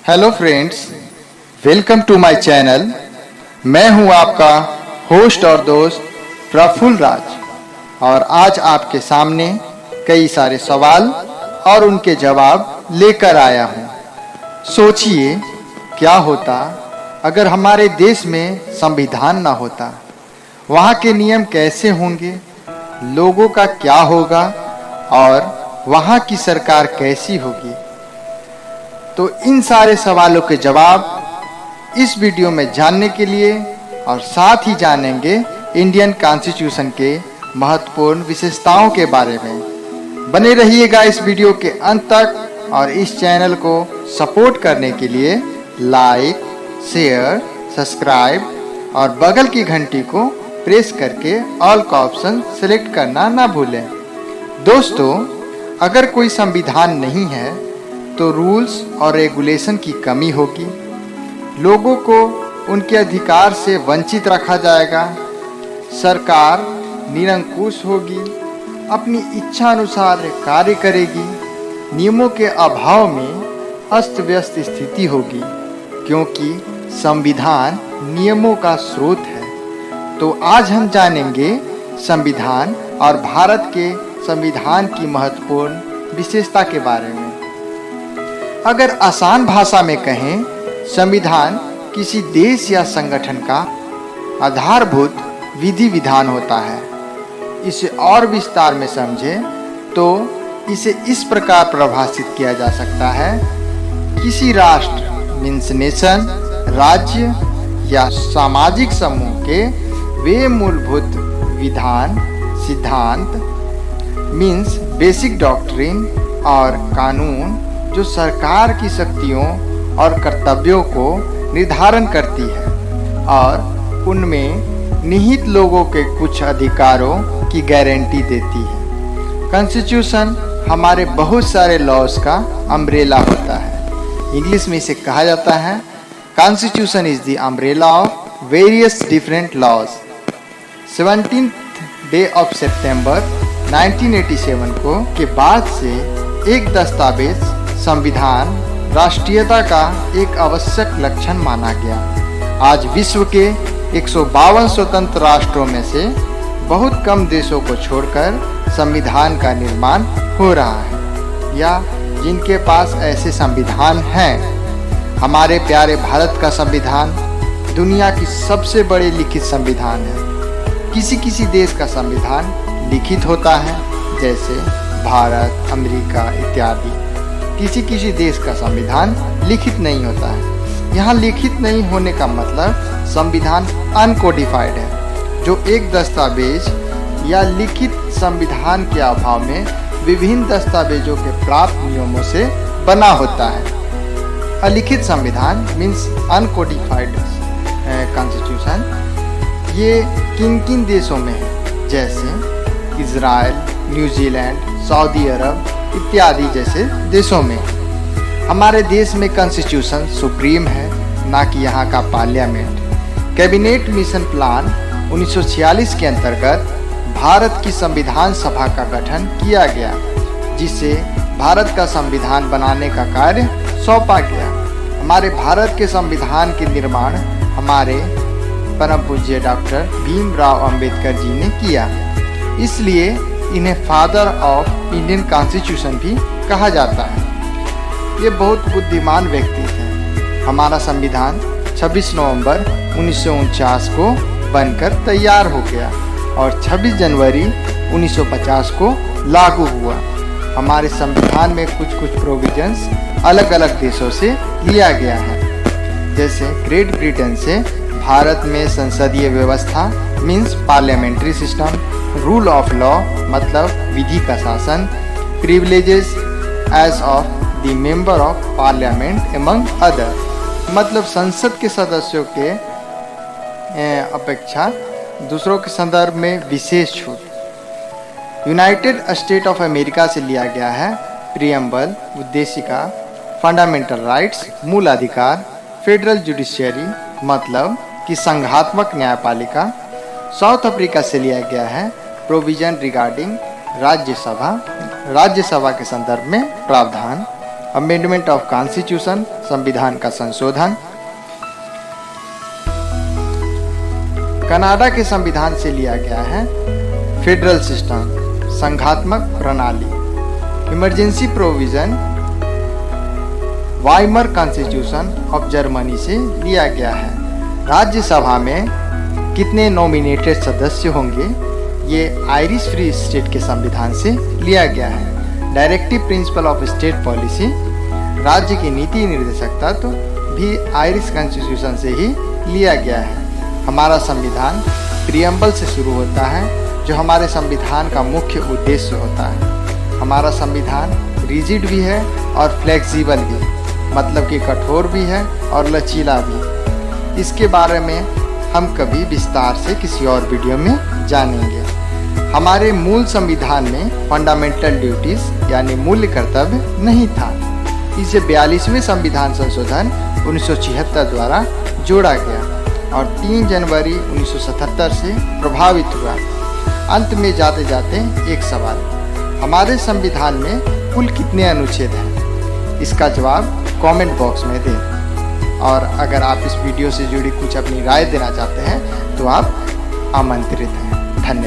Hello friends, welcome to my channel. मैं हूं आपका होस्ट और दोस्त प्रफुल्ल राज और आज आपके सामने कई सारे सवाल और उनके जवाब लेकर आया हूं। सोचिए क्या होता अगर हमारे देश में संविधान ना होता, वहाँ के नियम कैसे होंगे, लोगों का क्या होगा और वहाँ की सरकार कैसी होगी। तो इन सारे सवालों के जवाब इस वीडियो में जानने के लिए और साथ ही जानेंगे इंडियन कॉन्स्टिट्यूशन के महत्वपूर्ण विशेषताओं के बारे में। बने रहिएगा इस वीडियो के अंत तक और इस चैनल को सपोर्ट करने के लिए लाइक, शेयर, सब्सक्राइब और बगल की घंटी को प्रेस करके ऑल का ऑप्शन सेलेक्ट करना ना भूलें। दोस्तों, अगर कोई संविधान नहीं है तो रूल्स और रेगुलेशन की कमी होगी, लोगों को उनके अधिकार से वंचित रखा जाएगा, सरकार निरंकुश होगी, अपनी इच्छा अनुसार कार्य करेगी, नियमों के अभाव में अस्त व्यस्त स्थिति होगी, क्योंकि संविधान नियमों का स्रोत है। तो आज हम जानेंगे संविधान और भारत के संविधान की महत्वपूर्ण विशेषता के बारे में। अगर आसान भाषा में कहें, संविधान किसी देश या संगठन का आधारभूत विधि विधान होता है। इसे और विस्तार में समझें तो इसे इस प्रकार परिभाषित किया जा सकता है, किसी राष्ट्र मीन्स नेशन, राज्य या सामाजिक समूह के वे मूलभूत विधान, सिद्धांत मीन्स बेसिक डॉक्ट्रिन और कानून जो सरकार की शक्तियों और कर्तव्यों को निर्धारण करती है और उनमें निहित लोगों के कुछ अधिकारों की गारंटी देती है। कॉन्स्टिट्यूशन हमारे बहुत सारे लॉज का अम्ब्रेला होता है। इंग्लिश में इसे कहा जाता है constitution is the umbrella of various different laws. 17th day of सितंबर 1987 को के बाद से एक दस्तावेज संविधान राष्ट्रीयता का एक आवश्यक लक्षण माना गया। आज विश्व के 152 स्वतंत्र राष्ट्रों में से बहुत कम देशों को छोड़कर संविधान का निर्माण हो रहा है या जिनके पास ऐसे संविधान हैं। हमारे प्यारे भारत का संविधान दुनिया की सबसे बड़े लिखित संविधान है। किसी किसी देश का संविधान लिखित होता है, जैसे भारत, अमेरिका इत्यादि। किसी किसी देश का संविधान लिखित नहीं होता है। यहाँ लिखित नहीं होने का मतलब संविधान अनकोडिफाइड है, जो एक दस्तावेज या लिखित संविधान के अभाव में विभिन्न दस्तावेजों के प्राप्त नियमों से बना होता है। अलिखित संविधान मीन्स अनकोडिफाइड कॉन्स्टिट्यूशन। ये किन किन देशों में है, जैसे इजराइल, न्यूजीलैंड, सऊदी अरब इत्यादि जैसे देशों में। हमारे देश में कॉन्स्टिट्यूशन सुप्रीम है, ना कि यहाँ का पार्लियामेंट। कैबिनेट मिशन प्लान 1946 के अंतर्गत भारत की संविधान सभा का गठन किया गया, जिसे भारत का संविधान बनाने का कार्य सौंपा गया। हमारे भारत के संविधान के निर्माण हमारे परम पूज्य डॉक्टर भीमराव अंबेडकर जी ने किया, इसलिए इन्हें फादर ऑफ इंडियन कॉन्स्टिट्यूशन भी कहा जाता है। ये बहुत बुद्धिमान व्यक्ति थे। हमारा संविधान 26 नवंबर 1949 को बनकर तैयार हो गया और 26 जनवरी 1950 को लागू हुआ। हमारे संविधान में कुछ कुछ प्रोविजंस अलग अलग देशों से लिया गया है, जैसे ग्रेट ब्रिटेन से भारत में संसदीय व्यवस्था means parliamentary system, rule of law मतलब विधि का शासन, privileges as of the member of parliament among other मतलब संसद के सदस्यों के अपेक्षा दूसरों के संदर्भ में विशेष छूट। यूनाइटेड स्टेट ऑफ अमेरिका से लिया गया है प्रियम्बल, उद्देशिका, फंडामेंटल राइट्स मूल अधिकार, फेडरल जुडिशियरी मतलब कि संघात्मक न्यायपालिका। साउथ अफ्रीका से लिया गया है प्रोविजन रिगार्डिंग राज्यसभा के संदर्भ में प्रावधान। अमेंडमेंट ऑफ कॉन्स्टिट्यूशन, संविधान का संशोधन। कनाडा के संविधान से लिया गया है फेडरल सिस्टम, संघात्मक प्रणाली। Emergency provision Weimar constitution of Germany से लिया गया है। राज्यसभा में कितने नॉमिनेटेड सदस्य होंगे, ये आयरिश फ्री स्टेट के संविधान से लिया गया है। Directive principle of state policy, राज्य की नीति निर्देशक तत्व भी आयरिश कॉन्स्टिट्यूशन से ही लिया गया है। हमारा संविधान प्रियम्बल से शुरू होता है, जो हमारे संविधान का मुख्य उद्देश्य होता है। हमारा संविधान रिजिड भी है और फ्लेक्सिबल भी, मतलब कि कठोर भी है और लचीला भी। इसके बारे में हम कभी विस्तार से किसी और वीडियो में जानेंगे। हमारे मूल संविधान में फंडामेंटल ड्यूटीज यानी मूल्य कर्तव्य नहीं था। इसे 42वें संविधान संशोधन 1976 द्वारा जोड़ा गया और 3 जनवरी 1977 से प्रभावित हुआ। अंत में जाते जाते एक सवाल, हमारे संविधान में कुल कितने अनुच्छेद हैं? इसका जवाब कमेंट बॉक्स में दें। और अगर आप इस वीडियो से जुड़ी कुछ अपनी राय देना चाहते हैं तो आप आमंत्रित हैं।